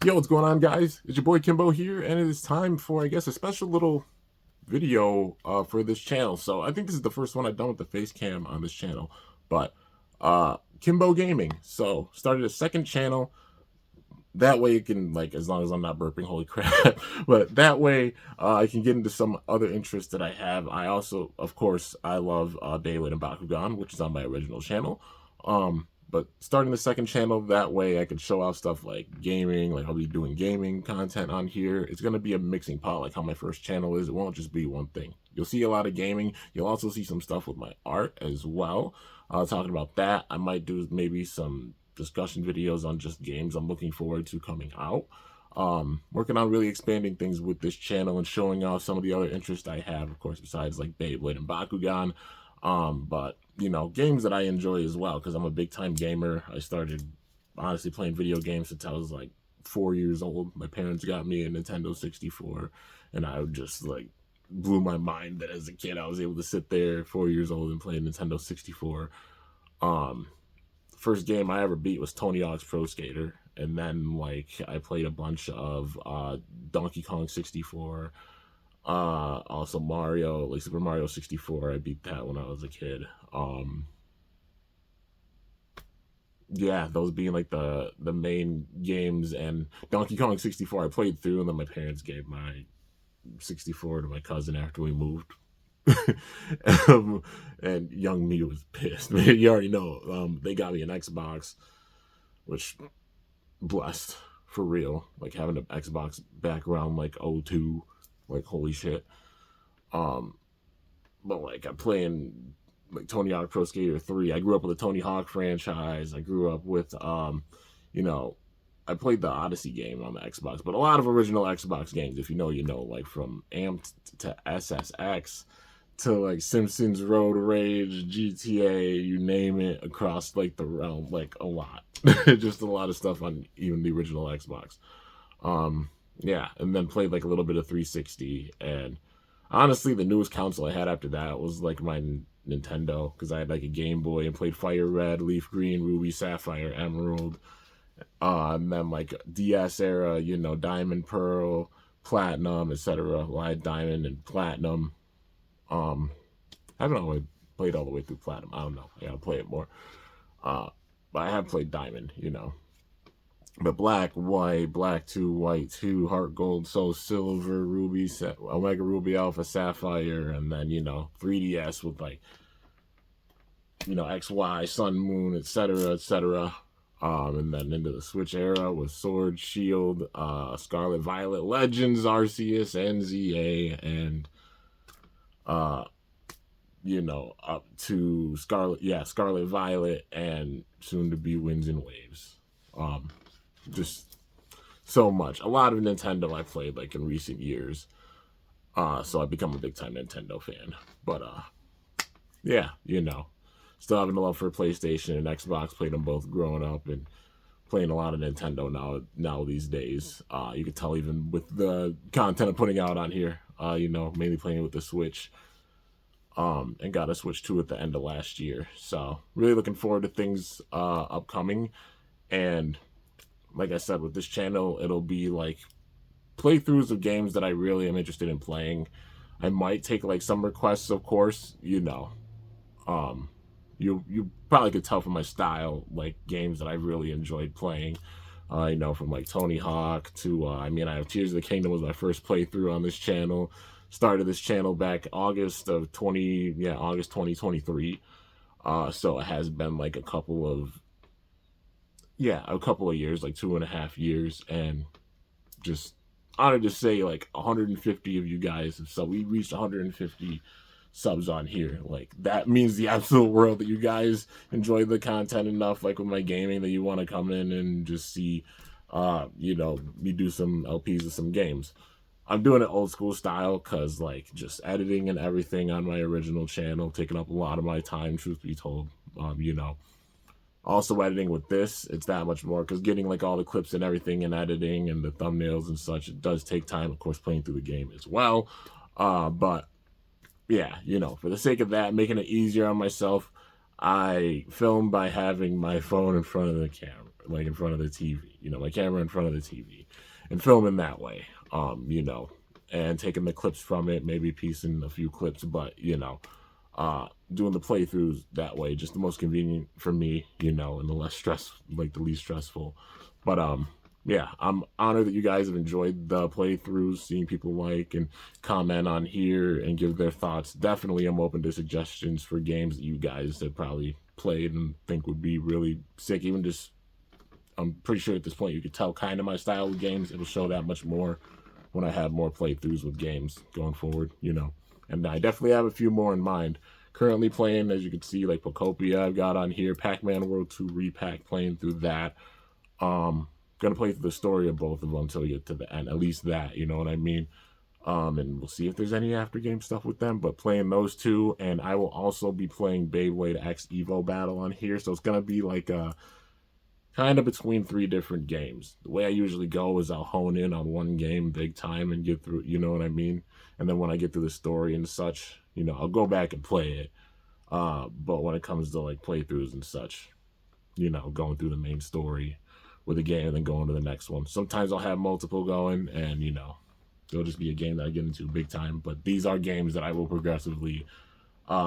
Yo, what's going on, guys? It's your boy Kimbo here, and it is time for, I guess, a special little video for this channel. So I think this is the first one I've done with the face cam on this channel, but Kimbo Gaming. So started a second channel. That way, it can, like, as long as I'm not burping, holy crap. But that way, I can get into some other interests that I have. I also, of course, I love Beyblade and Bakugan, which is on my original channel. But starting the second channel, that way I could show off stuff like gaming, like I'll be doing gaming content on here. It's going to be a mixing pot, like how my first channel is. It won't just be one thing. You'll see a lot of gaming. You'll also see some stuff with my art as well. Talking about that, I might do maybe some discussion videos on just games I'm looking forward to coming out. Working on really expanding things with this channel and showing off some of the other interests I have, of course, besides like Beyblade and Bakugan. But you know, games that I enjoy as well, because I'm a big time gamer. I started honestly playing video games since I was like 4 years old. My parents got me a Nintendo 64, and I just like blew my mind that as a kid I was able to sit there 4 years old and play a Nintendo 64. Um, First game I ever beat was Tony Hawk's Pro Skater, and then like I played a bunch of Donkey Kong 64, also Mario, like Super Mario 64. I beat that when I was a kid. Yeah, those being like the main games, and Donkey Kong 64 I played through, and then my parents gave my 64 to my cousin after we moved. um, and young me was pissed. You already know. They got me an Xbox, which blessed for real. Like having an Xbox back around like '02, like holy shit. Um, but like I'm playing like Tony Hawk Pro Skater 3. I grew up with the Tony Hawk franchise. I grew up with you know, I played the Odyssey game on the Xbox, but a lot of original Xbox games, if you know, you know, like from Amped to SSX to like Simpsons Road Rage, GTA, you name it, across like the realm, like a lot. Just a lot of stuff on even the original Xbox. Um, yeah, and then played like a little bit of 360. And honestly, the newest console I had after that was like my Nintendo, because I had like a Game Boy and played Fire Red, Leaf Green, Ruby, Sapphire, Emerald. And then like DS era, you know, Diamond, Pearl, Platinum, etc. Well, I had Diamond and Platinum. Um, I haven't always played all the way through Platinum. I don't know. I gotta play it more. Uh, but I have played Diamond, you know. But Black, White, Black 2, White 2, Heart Gold, Soul Silver, Ruby, Omega Ruby, Alpha, Sapphire, and then, you know, 3DS with like, you know, XY, Sun, Moon, etc., etc. And then into the Switch era with Sword, Shield, Scarlet Violet, Legends, Arceus, NZA, and uh, you know, up to Scarlet Violet, and soon to be Winds and Waves. Just so much. A lot of Nintendo I played like in recent years. So I've become a big time Nintendo fan. But yeah, you know, still having a love for PlayStation and Xbox. Played them both growing up, and playing a lot of Nintendo now these days. You can tell even with the content I'm putting out on here. You know, mainly playing with the Switch. And got a Switch 2 at the end of last year. So really looking forward to things upcoming. And like I said, with this channel, it'll be like playthroughs of games that I really am interested in playing. I might take like some requests, of course, you know. Um, you probably could tell from my style, like games that I really enjoyed playing. You know, from like Tony Hawk to I mean, I have Tears of the Kingdom was my first playthrough on this channel. Started this channel back August 2023. So it has been like a couple of years, like 2.5 years, and just honored to say like 150 of you guys. So we reached 150 subs on here. Like that means the absolute world that you guys enjoy the content enough, like with my gaming, that you want to come in and just see, you know, me do some LPs of some games. I'm doing it old school style because like just editing and everything on my original channel taking up a lot of my time. Truth be told, you know, also editing with this, it's that much more, because getting like all the clips and everything and editing and the thumbnails and such, it does take time, of course, playing through the game as well. But yeah, you know, for the sake of that, making it easier on myself, I film by having my phone in front of the camera, like in front of the TV, you know, my camera in front of the TV, and filming that way, you know, and taking the clips from it, maybe piecing a few clips, but you know, doing the playthroughs that way, just the most convenient for me, you know, and the less stress, like the least stressful. But yeah, I'm honored that you guys have enjoyed the playthroughs, seeing people like and comment on here and give their thoughts. Definitely, I'm open to suggestions for games that you guys have probably played and think would be really sick. Even just, I'm pretty sure at this point you could tell kind of my style of games. It'll show that much more when I have more playthroughs with games going forward, you know. And I definitely have a few more in mind. Currently playing, as you can see, like Pokopia I've got on here, Pac-Man World 2 Repack, playing through that. Gonna play through the story of both of them until you get to the end, at least that, you know what I mean. And we'll see if there's any after game stuff with them, but playing those two, and I will also be playing Beyblade X Evo Battle on here, so it's gonna be like a kind of between 3 different games. The way I usually go is I'll hone in on one game big time and get through, you know what I mean. And then when I get through the story and such, you know, I'll go back and play it. But when it comes to like playthroughs and such, you know, going through the main story with a game and then going to the next one. Sometimes I'll have multiple going, and you know, it'll just be a game that I get into big time. But these are games that I will progressively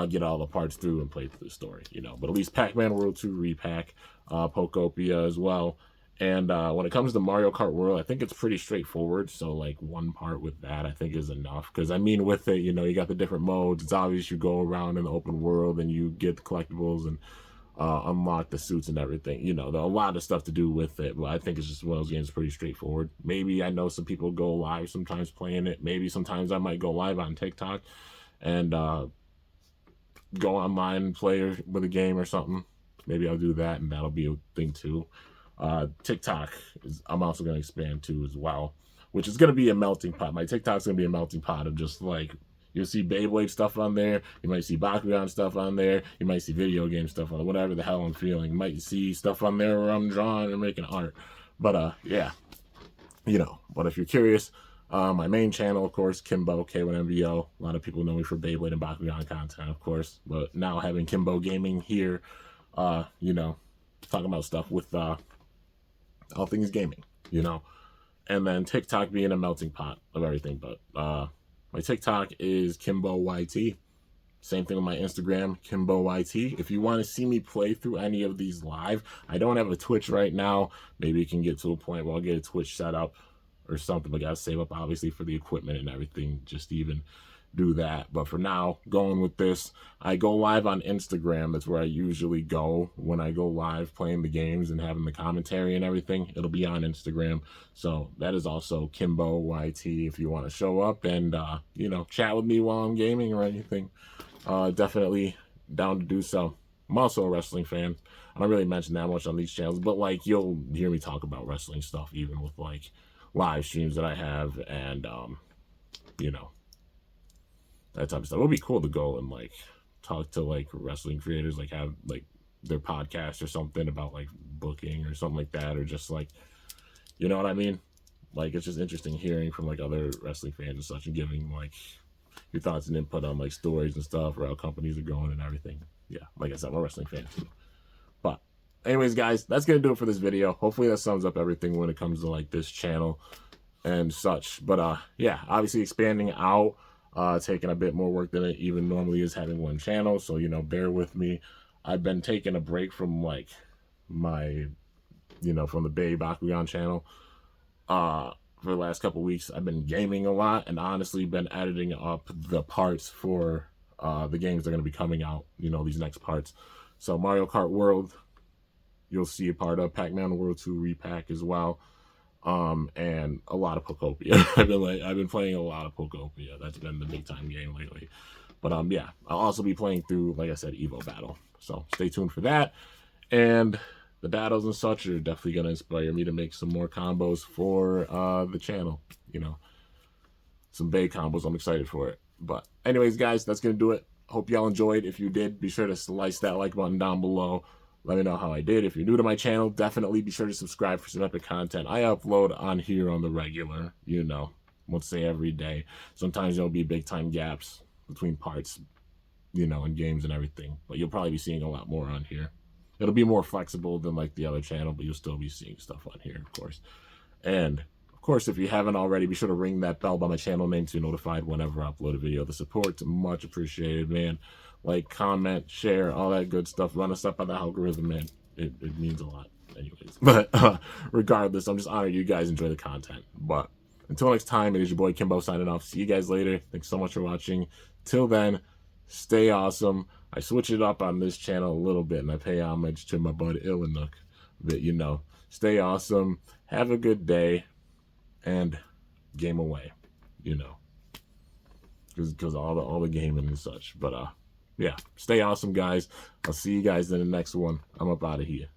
get all the parts through and play through the story, you know. But at least Pac-Man World 2 Repack, Pokopia as well. And when it comes to Mario Kart World, I think it's pretty straightforward. So like one part with that, I think is enough. Because I mean, with it, you know, you got the different modes. It's obvious you go around in the open world and you get the collectibles and unlock the suits and everything. You know, there's a lot of stuff to do with it, but I think it's just one of those games pretty straightforward. Maybe I know some people go live sometimes playing it. Maybe sometimes I might go live on TikTok and go online and play with a game or something. Maybe I'll do that, and that'll be a thing too. TikTok I'm also going to expand to as well, which is going to be a melting pot. My TikTok's going to be a melting pot of just like, you'll see Beyblade stuff on there. You might see Bakugan stuff on there. You might see video game stuff on, whatever the hell I'm feeling. You might see stuff on there where I'm drawing or making art. But yeah, you know. But if you're curious, my main channel, of course, Kimbo K1MVO. A lot of people know me for Beyblade and Bakugan content, of course. But now having Kimbo Gaming here, you know, talking about stuff with all things gaming, you know. And then TikTok being a melting pot of everything. But my TikTok is Kimbo YT. Same thing with my Instagram, Kimbo YT. If you want to see me play through any of these live, I don't have a Twitch right now. Maybe it can get to a point where I'll get a Twitch set up or something. But I gotta save up obviously for the equipment and everything, just to even do that. But for now, going with this, I go live on Instagram. That's where I usually go when I go live playing the games and having the commentary and everything. It'll be on Instagram. So that is also Kimbo YT if you want to show up and you know, chat with me while I'm gaming or anything. Definitely down to do so. I'm also a wrestling fan. I don't really mention that much on these channels, but like, you'll hear me talk about wrestling stuff even with like live streams that I have, and you know, that type of stuff. It would be cool to go and like talk to like wrestling creators, like have like their podcast or something about like booking or something like that, or just like, you know what I mean? Like, it's just interesting hearing from like other wrestling fans and such, and giving like your thoughts and input on like stories and stuff, or how companies are going and everything. Yeah, like I said, I'm a wrestling fan too. But anyways, guys, that's gonna do it for this video. Hopefully that sums up everything when it comes to like this channel and such. But yeah, obviously expanding out, taking a bit more work than it even normally is having one channel, so you know, bear with me. I've been taking a break from like my, you know, from the Bay Bakugan channel for the last couple weeks. I've been gaming a lot and honestly been editing up the parts for the games that are going to be coming out, you know, these next parts. So Mario Kart World, you'll see a part of Pac-Man World 2 Repack as well. And a lot of Pokopia. I've been playing a lot of Pokopia. That's been the big time game lately. But yeah, I'll also be playing through, like I said, Evo Battle. So stay tuned for that. And the battles and such are definitely going to inspire me to make some more combos for the channel. You know, some Bay combos. I'm excited for it. But anyways, guys, that's going to do it. Hope y'all enjoyed. If you did, be sure to slice that like button down below. Let me know how I did. If you're new to my channel, definitely be sure to subscribe for some epic content. I upload on here on the regular, you know, let's say every day. Sometimes there'll be big time gaps between parts, you know, and games and everything. But you'll probably be seeing a lot more on here. It'll be more flexible than like the other channel, but you'll still be seeing stuff on here, of course. And of course, if you haven't already, be sure to ring that bell by my channel name to be notified whenever I upload a video. The support's much appreciated, man. Like, comment, share, all that good stuff. Run us up by the algorithm, man. It means a lot. Anyways, but regardless, I'm just honored you guys enjoy the content. But until next time, it is your boy Kimbo signing off. See you guys later. Thanks so much for watching. Till then, stay awesome. I switch it up on this channel a little bit, and I pay homage to my bud Illinook. But you know, stay awesome. Have a good day, and game away. You know, because all the gaming and such. But yeah, stay awesome, guys. I'll see you guys in the next one. I'm up out of here.